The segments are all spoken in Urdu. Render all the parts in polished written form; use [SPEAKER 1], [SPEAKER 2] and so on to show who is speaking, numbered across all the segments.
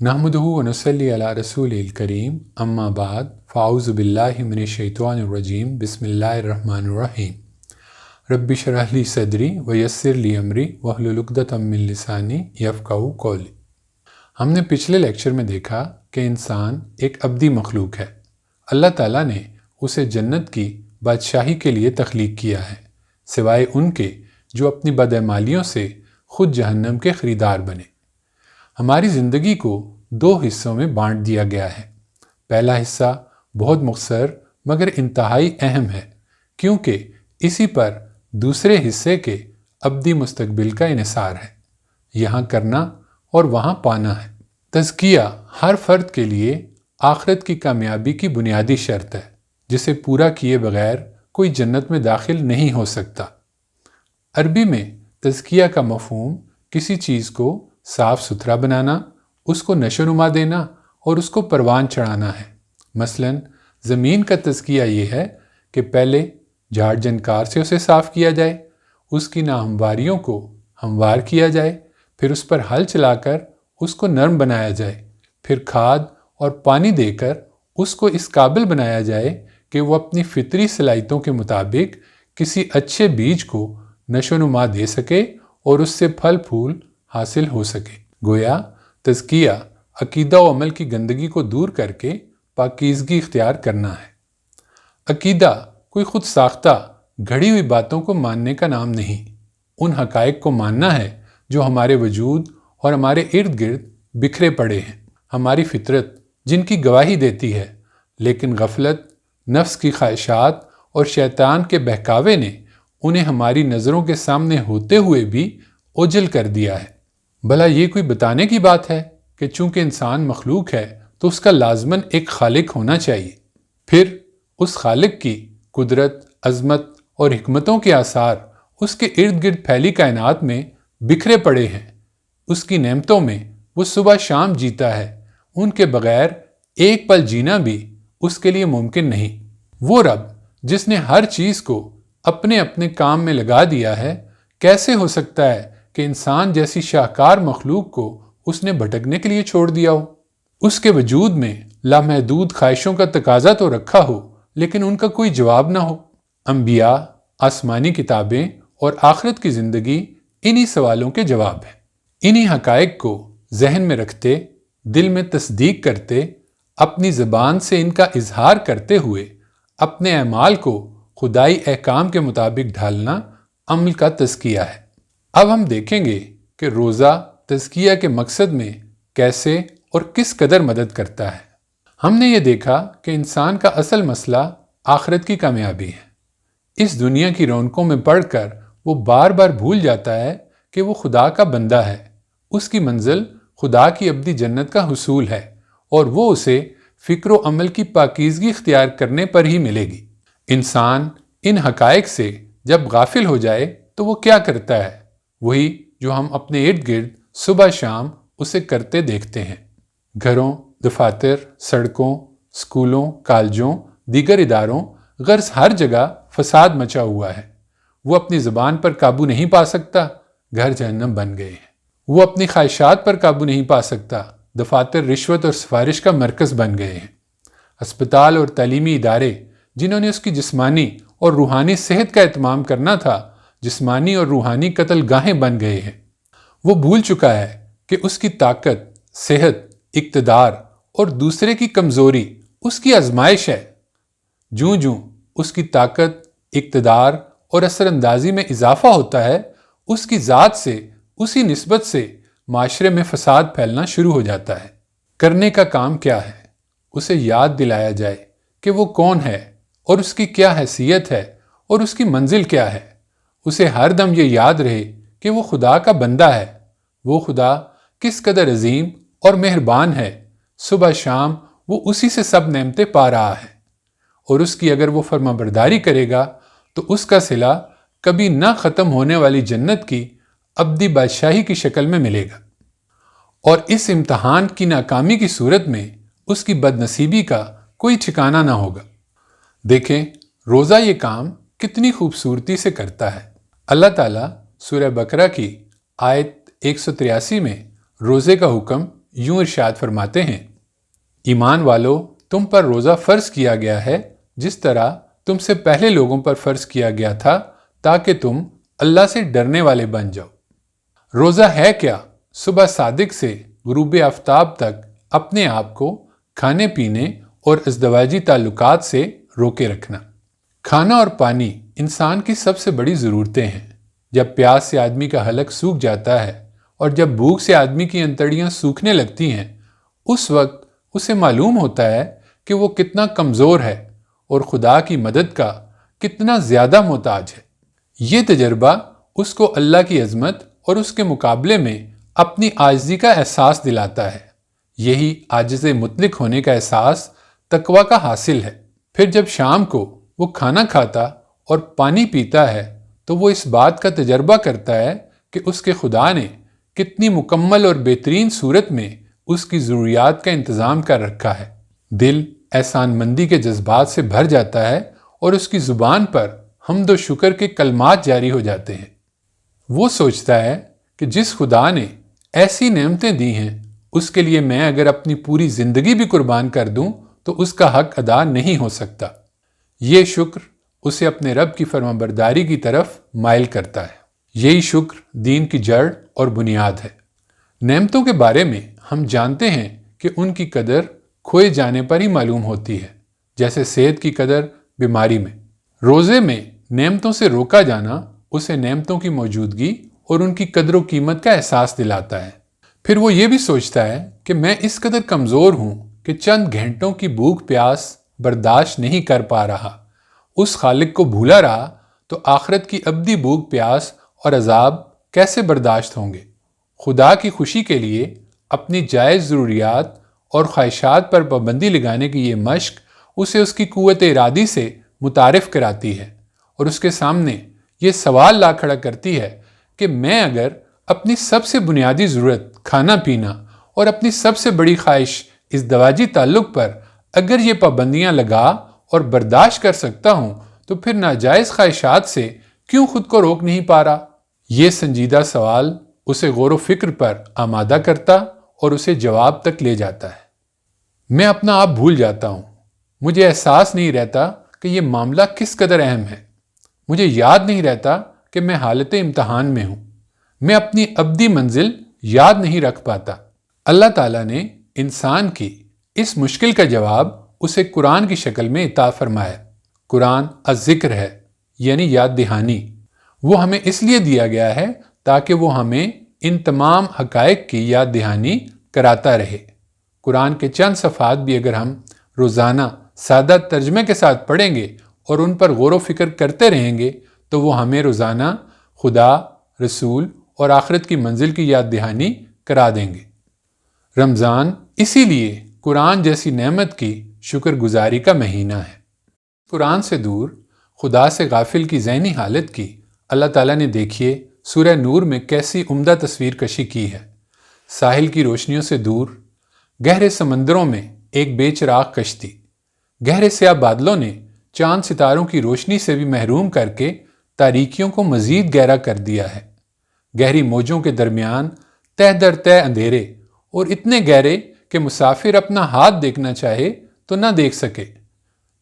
[SPEAKER 1] نحمدہ ونصلی علی رسول الکریم اما بعد فاعوذ باللہ من الشیطان الرجیم بسم اللہ الرحمن الرحیم رب اشرح لی صدری ویسر لی امری واحلل عقدۃ من لسانی یفقہوا قولی۔ ہم نے پچھلے لیکچر میں دیکھا کہ انسان ایک ابدی مخلوق ہے۔ اللہ تعالیٰ نے اسے جنت کی بادشاہی کے لیے تخلیق کیا ہے، سوائے ان کے جو اپنی بدعمالیوں سے خود جہنم کے خریدار بنے۔ ہماری زندگی کو دو حصوں میں بانٹ دیا گیا ہے۔ پہلا حصہ بہت مختصر مگر انتہائی اہم ہے، کیونکہ اسی پر دوسرے حصے کے ابدی مستقبل کا انحصار ہے۔ یہاں کرنا اور وہاں پانا ہے۔ تزکیہ ہر فرد کے لیے آخرت کی کامیابی کی بنیادی شرط ہے، جسے پورا کیے بغیر کوئی جنت میں داخل نہیں ہو سکتا۔ عربی میں تزکیہ کا مفہوم کسی چیز کو صاف ستھرا بنانا، اس کو نشو و نما دینا اور اس کو پروان چڑھانا ہے۔ مثلا زمین کا تزکیہ یہ ہے کہ پہلے جھاڑ جھنکار سے اسے صاف کیا جائے، اس کی ناہمواریوں کو ہموار کیا جائے، پھر اس پر ہل چلا کر اس کو نرم بنایا جائے، پھر کھاد اور پانی دے کر اس کو اس قابل بنایا جائے کہ وہ اپنی فطری صلاحیتوں کے مطابق کسی اچھے بیج کو نشو و نما دے سکے اور اس سے پھل پھول حاصل ہو سکے۔ گویا تزکیہ عقیدہ و عمل کی گندگی کو دور کر کے پاکیزگی اختیار کرنا ہے۔ عقیدہ کوئی خود ساختہ گھڑی ہوئی باتوں کو ماننے کا نام نہیں، ان حقائق کو ماننا ہے جو ہمارے وجود اور ہمارے ارد گرد بکھرے پڑے ہیں، ہماری فطرت جن کی گواہی دیتی ہے، لیکن غفلت، نفس کی خواہشات اور شیطان کے بہکاوے نے انہیں ہماری نظروں کے سامنے ہوتے ہوئے بھی اوجھل کر دیا ہے۔ بھلا یہ کوئی بتانے کی بات ہے کہ چونکہ انسان مخلوق ہے تو اس کا لازماً ایک خالق ہونا چاہیے، پھر اس خالق کی قدرت، عظمت اور حکمتوں کے آثار اس کے ارد گرد پھیلی کائنات میں بکھرے پڑے ہیں۔ اس کی نعمتوں میں وہ صبح شام جیتا ہے، ان کے بغیر ایک پل جینا بھی اس کے لیے ممکن نہیں۔ وہ رب جس نے ہر چیز کو اپنے اپنے کام میں لگا دیا ہے، کیسے ہو سکتا ہے کہ انسان جیسی شاہکار مخلوق کو اس نے بھٹکنے کے لیے چھوڑ دیا ہو؟ اس کے وجود میں لامحدود خواہشوں کا تقاضا تو رکھا ہو، لیکن ان کا کوئی جواب نہ ہو۔ انبیاء، آسمانی کتابیں اور آخرت کی زندگی انہی سوالوں کے جواب ہیں۔ انہی حقائق کو ذہن میں رکھتے، دل میں تصدیق کرتے، اپنی زبان سے ان کا اظہار کرتے ہوئے اپنے اعمال کو خدائی احکام کے مطابق ڈھالنا عمل کا تزکیہ ہے۔ اب ہم دیکھیں گے کہ روزہ تزکیہ کے مقصد میں کیسے اور کس قدر مدد کرتا ہے۔ ہم نے یہ دیکھا کہ انسان کا اصل مسئلہ آخرت کی کامیابی ہے۔ اس دنیا کی رونقوں میں پڑ کر وہ بار بار بھول جاتا ہے کہ وہ خدا کا بندہ ہے، اس کی منزل خدا کی ابدی جنت کا حصول ہے، اور وہ اسے فکر و عمل کی پاکیزگی اختیار کرنے پر ہی ملے گی۔ انسان ان حقائق سے جب غافل ہو جائے تو وہ کیا کرتا ہے؟ وہی جو ہم اپنے ارد گرد صبح شام اسے کرتے دیکھتے ہیں۔ گھروں، دفاتر، سڑکوں، اسکولوں، کالجوں، دیگر اداروں، غرض ہر جگہ فساد مچا ہوا ہے۔ وہ اپنی زبان پر قابو نہیں پا سکتا، گھر جہنم بن گئے ہیں۔ وہ اپنی خواہشات پر قابو نہیں پا سکتا، دفاتر رشوت اور سفارش کا مرکز بن گئے ہیں۔ ہسپتال اور تعلیمی ادارے جنہوں نے اس کی جسمانی اور روحانی صحت کا اہتمام کرنا تھا، جسمانی اور روحانی قتل گاہیں بن گئے ہیں۔ وہ بھول چکا ہے کہ اس کی طاقت، صحت، اقتدار اور دوسرے کی کمزوری اس کی آزمائش ہے۔ جوں جوں اس کی طاقت، اقتدار اور اثر اندازی میں اضافہ ہوتا ہے، اس کی ذات سے، اسی نسبت سے معاشرے میں فساد پھیلنا شروع ہو جاتا ہے۔ کرنے کا کام کیا ہے؟ اسے یاد دلایا جائے کہ وہ کون ہے اور اس کی کیا حیثیت ہے اور اس کی منزل کیا ہے۔ اسے ہر دم یہ یاد رہے کہ وہ خدا کا بندہ ہے، وہ خدا کس قدر عظیم اور مہربان ہے۔ صبح شام وہ اسی سے سب نعمتیں پا رہا ہے، اور اس کی اگر وہ فرما برداری کرے گا تو اس کا صلہ کبھی نہ ختم ہونے والی جنت کی ابدی بادشاہی کی شکل میں ملے گا، اور اس امتحان کی ناکامی کی صورت میں اس کی بد نصیبی کا کوئی ٹھکانہ نہ ہوگا۔ دیکھیں روزہ یہ کام کتنی خوبصورتی سے کرتا ہے۔ اللہ تعالیٰ سورہ بقرہ کی آیت 183 میں روزے کا حکم یوں ارشاد فرماتے ہیں، ایمان والو، تم پر روزہ فرض کیا گیا ہے جس طرح تم سے پہلے لوگوں پر فرض کیا گیا تھا تاکہ تم اللہ سے ڈرنے والے بن جاؤ۔ روزہ ہے کیا؟ صبح صادق سے غروب آفتاب تک اپنے آپ کو کھانے پینے اور ازدواجی تعلقات سے روکے رکھنا۔ کھانا اور پانی انسان کی سب سے بڑی ضرورتیں ہیں۔ جب پیاس سے آدمی کا حلق سوکھ جاتا ہے اور جب بھوک سے آدمی کی انتڑیاں سوکھنے لگتی ہیں، اس وقت اسے معلوم ہوتا ہے کہ وہ کتنا کمزور ہے اور خدا کی مدد کا کتنا زیادہ محتاج ہے۔ یہ تجربہ اس کو اللہ کی عظمت اور اس کے مقابلے میں اپنی عاجزی کا احساس دلاتا ہے۔ یہی عاجز مطلق ہونے کا احساس تقویٰ کا حاصل ہے۔ پھر جب شام کو وہ کھانا کھاتا اور پانی پیتا ہے تو وہ اس بات کا تجربہ کرتا ہے کہ اس کے خدا نے کتنی مکمل اور بہترین صورت میں اس کی ضروریات کا انتظام کر رکھا ہے۔ دل احسان مندی کے جذبات سے بھر جاتا ہے اور اس کی زبان پر حمد و شکر کے کلمات جاری ہو جاتے ہیں۔ وہ سوچتا ہے کہ جس خدا نے ایسی نعمتیں دی ہیں اس کے لیے میں اگر اپنی پوری زندگی بھی قربان کر دوں تو اس کا حق ادا نہیں ہو سکتا۔ یہ شکر اسے اپنے رب کی فرمانبرداری کی طرف مائل کرتا ہے۔ یہی شکر دین کی جڑ اور بنیاد ہے۔ نعمتوں کے بارے میں ہم جانتے ہیں کہ ان کی قدر کھوئے جانے پر ہی معلوم ہوتی ہے، جیسے صحت کی قدر بیماری میں۔ روزے میں نعمتوں سے روکا جانا اسے نعمتوں کی موجودگی اور ان کی قدر و قیمت کا احساس دلاتا ہے۔ پھر وہ یہ بھی سوچتا ہے کہ میں اس قدر کمزور ہوں کہ چند گھنٹوں کی بھوک پیاس برداشت نہیں کر پا رہا۔ اس خالق کو بھولا رہا تو آخرت کی ابدی بھوک پیاس اور عذاب کیسے برداشت ہوں گے؟ خدا کی خوشی کے لیے اپنی جائز ضروریات اور خواہشات پر پابندی لگانے کی یہ مشق اسے اس کی قوت ارادی سے متعارف کراتی ہے اور اس کے سامنے یہ سوال لا کھڑا کرتی ہے کہ میں اگر اپنی سب سے بنیادی ضرورت کھانا پینا اور اپنی سب سے بڑی خواہش ازدواجی تعلق پر اگر یہ پابندیاں لگا اور برداشت کر سکتا ہوں تو پھر ناجائز خواہشات سے کیوں خود کو روک نہیں پا رہا؟ یہ سنجیدہ سوال اسے غور و فکر پر آمادہ کرتا اور اسے جواب تک لے جاتا ہے۔ میں اپنا آپ بھول جاتا ہوں۔ مجھے احساس نہیں رہتا کہ یہ معاملہ کس قدر اہم ہے۔ مجھے یاد نہیں رہتا کہ میں حالت امتحان میں ہوں۔ میں اپنی ابدی منزل یاد نہیں رکھ پاتا۔ اللہ تعالیٰ نے انسان کی اس مشکل کا جواب اسے قرآن کی شکل میں عطا فرمایا۔ قرآن الذکر ہے، یعنی یاد دہانی۔ وہ ہمیں اس لیے دیا گیا ہے تاکہ وہ ہمیں ان تمام حقائق کی یاد دہانی کراتا رہے۔ قرآن کے چند صفحات بھی اگر ہم روزانہ سادہ ترجمے کے ساتھ پڑھیں گے اور ان پر غور و فکر کرتے رہیں گے تو وہ ہمیں روزانہ خدا، رسول اور آخرت کی منزل کی یاد دہانی کرا دیں گے۔ رمضان اسی لیے قرآن جیسی نعمت کی شکر گزاری کا مہینہ ہے۔ قرآن سے دور، خدا سے غافل کی ذہنی حالت کی اللہ تعالیٰ نے دیکھیے سورہ نور میں کیسی عمدہ تصویر کشی کی ہے۔ ساحل کی روشنیوں سے دور، گہرے سمندروں میں ایک بے چراغ کشتی، گہرے سیاہ بادلوں نے چاند ستاروں کی روشنی سے بھی محروم کر کے تاریکیوں کو مزید گہرا کر دیا ہے۔ گہری موجوں کے درمیان تہ در تہ اندھیرے اور اتنے گہرے کہ مسافر اپنا ہاتھ دیکھنا چاہے تو نہ دیکھ سکے۔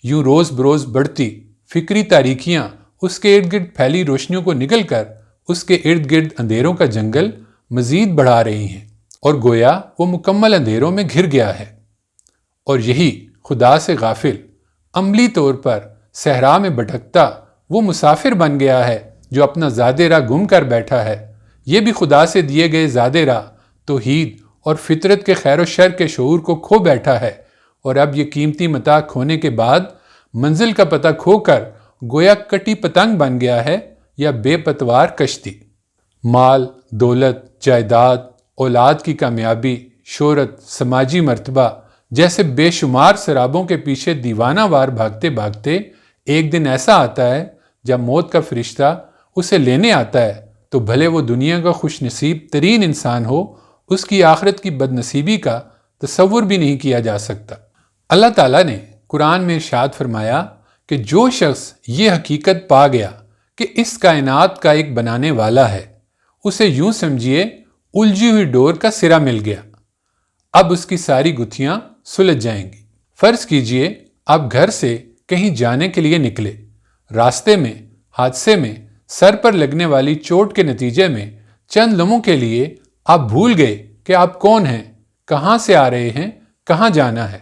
[SPEAKER 1] یوں روز بروز بڑھتی فکری تاریکیاں اس کے ارد گرد پھیلی روشنیوں کو نگل کر اس کے ارد گرد اندھیروں کا جنگل مزید بڑھا رہی ہیں اور گویا وہ مکمل اندھیروں میں گھر گیا ہے۔ اور یہی خدا سے غافل عملی طور پر صحرا میں بھٹکتا وہ مسافر بن گیا ہے جو اپنا زاد راہ گم کر بیٹھا ہے۔ یہ بھی خدا سے دیے گئے زاد راہ توحید اور فطرت کے خیر و شر کے شعور کو کھو بیٹھا ہے، اور اب یہ قیمتی متاع کھونے کے بعد منزل کا پتہ کھو کر گویا کٹی پتنگ بن گیا ہے یا بے پتوار کشتی۔ مال، دولت، جائیداد، اولاد کی کامیابی، شہرت، سماجی مرتبہ جیسے بے شمار سرابوں کے پیچھے دیوانہ وار بھاگتے بھاگتے ایک دن ایسا آتا ہے جب موت کا فرشتہ اسے لینے آتا ہے تو بھلے وہ دنیا کا خوش نصیب ترین انسان ہو، اس کی آخرت کی بد نصیبی کا تصور بھی نہیں کیا جا سکتا۔ اللہ تعالیٰ نے قرآن میں ارشاد فرمایا کہ جو شخص یہ حقیقت پا گیا کہ اس کائنات کا ایک بنانے والا ہے، اسے یوں سمجھیے الجھی ہوئی ڈور کا سرا مل گیا۔ اب اس کی ساری گتھیاں سلجھ جائیں گی۔ فرض کیجئے آپ گھر سے کہیں جانے کے لیے نکلے، راستے میں حادثے میں سر پر لگنے والی چوٹ کے نتیجے میں چند لمحوں کے لیے آپ بھول گئے کہ آپ کون ہیں، کہاں سے آ رہے ہیں، کہاں جانا ہے۔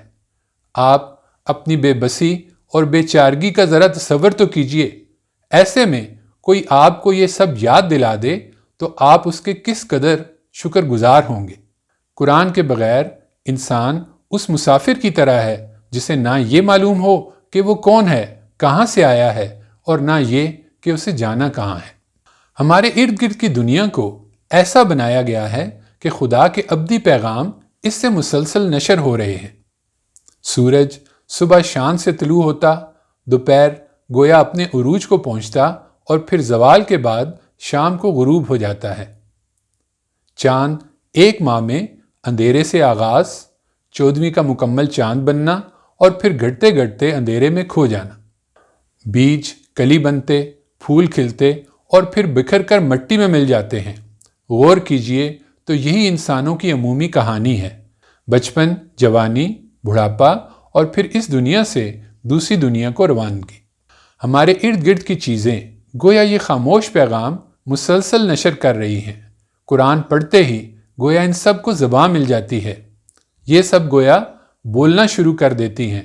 [SPEAKER 1] آپ اپنی بے بسی اور بے چارگی کا ذرا تصور تو کیجئے۔ ایسے میں کوئی آپ کو یہ سب یاد دلا دے تو آپ اس کے کس قدر شکر گزار ہوں گے۔ قرآن کے بغیر انسان اس مسافر کی طرح ہے جسے نہ یہ معلوم ہو کہ وہ کون ہے، کہاں سے آیا ہے، اور نہ یہ کہ اسے جانا کہاں ہے۔ ہمارے ارد گرد کی دنیا کو ایسا بنایا گیا ہے کہ خدا کے ابدی پیغام اس سے مسلسل نشر ہو رہے ہیں۔ سورج صبح شان سے طلوع ہوتا، دوپہر گویا اپنے عروج کو پہنچتا اور پھر زوال کے بعد شام کو غروب ہو جاتا ہے۔ چاند ایک ماہ میں اندھیرے سے آغاز، 14ویں کا مکمل چاند بننا اور پھر گھٹتے گھٹتے اندھیرے میں کھو جانا۔ بیج کلی بنتے، پھول کھلتے اور پھر بکھر کر مٹی میں مل جاتے ہیں۔ غور کیجئے تو یہی انسانوں کی عمومی کہانی ہے، بچپن، جوانی، بڑھاپا اور پھر اس دنیا سے دوسری دنیا کو روانگی۔ ہمارے ارد گرد کی چیزیں گویا یہ خاموش پیغام مسلسل نشر کر رہی ہیں۔ قرآن پڑھتے ہی گویا ان سب کو زبان مل جاتی ہے، یہ سب گویا بولنا شروع کر دیتی ہیں۔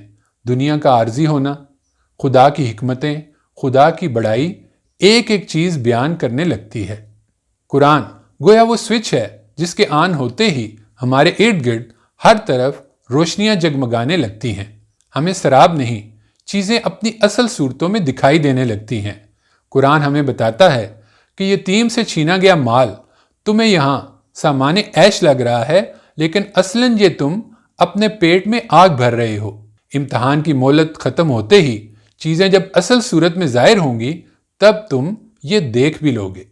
[SPEAKER 1] دنیا کا عارضی ہونا، خدا کی حکمتیں، خدا کی بڑائی، ایک ایک چیز بیان کرنے لگتی ہے۔ قرآن گویا وہ سوئچ ہے جس کے آن ہوتے ہی ہمارے ارد گرد ہر طرف روشنیاں جگمگانے لگتی ہیں۔ ہمیں سراب نہیں، چیزیں اپنی اصل صورتوں میں دکھائی دینے لگتی ہیں۔ قرآن ہمیں بتاتا ہے کہ یتیم سے چھینا گیا مال تمہیں یہاں سامان عیش لگ رہا ہے، لیکن اصلاً یہ تم اپنے پیٹ میں آگ بھر رہے ہو۔ امتحان کی مہلت ختم ہوتے ہی چیزیں جب اصل صورت میں ظاہر ہوں گی تب تم یہ دیکھ بھی لوگے۔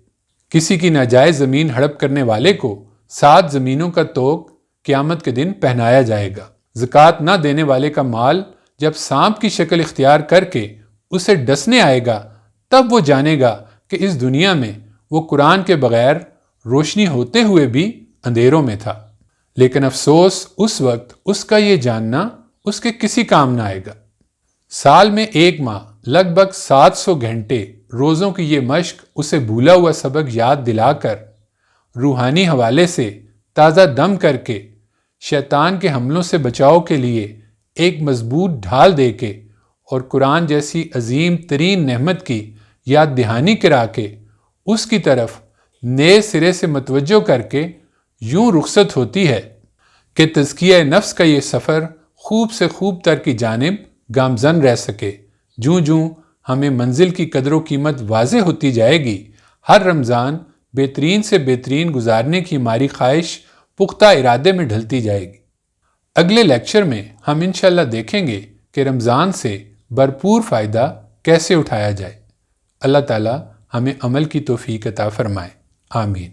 [SPEAKER 1] کسی کی ناجائز زمین ہڑپ کرنے والے کو 7 زمینوں کا طوق قیامت کے دن پہنایا جائے گا۔ زکوٰۃ نہ دینے والے کا مال جب سانپ کی شکل اختیار کر کے اسے ڈسنے آئے گا تب وہ جانے گا کہ اس دنیا میں وہ قرآن کے بغیر روشنی ہوتے ہوئے بھی اندھیروں میں تھا۔ لیکن افسوس اس وقت اس کا یہ جاننا اس کے کسی کام نہ آئے گا۔ سال میں 1 ماہ لگ بھگ 700 گھنٹے روزوں کی یہ مشق اسے بھولا ہوا سبق یاد دلا کر، روحانی حوالے سے تازہ دم کر کے، شیطان کے حملوں سے بچاؤ کے لیے ایک مضبوط ڈھال دے کے اور قرآن جیسی عظیم ترین نعمت کی یاد دہانی کرا کے اس کی طرف نئے سرے سے متوجہ کر کے یوں رخصت ہوتی ہے کہ تزکیہ نفس کا یہ سفر خوب سے خوب تر کی جانب گامزن رہ سکے۔ جوں جوں ہمیں منزل کی قدر و قیمت واضح ہوتی جائے گی، ہر رمضان بہترین سے بہترین گزارنے کی ہماری خواہش پختہ ارادے میں ڈھلتی جائے گی۔ اگلے لیکچر میں ہم انشاءاللہ دیکھیں گے کہ رمضان سے بھرپور فائدہ کیسے اٹھایا جائے۔ اللہ تعالی ہمیں عمل کی توفیق عطا فرمائے، آمین۔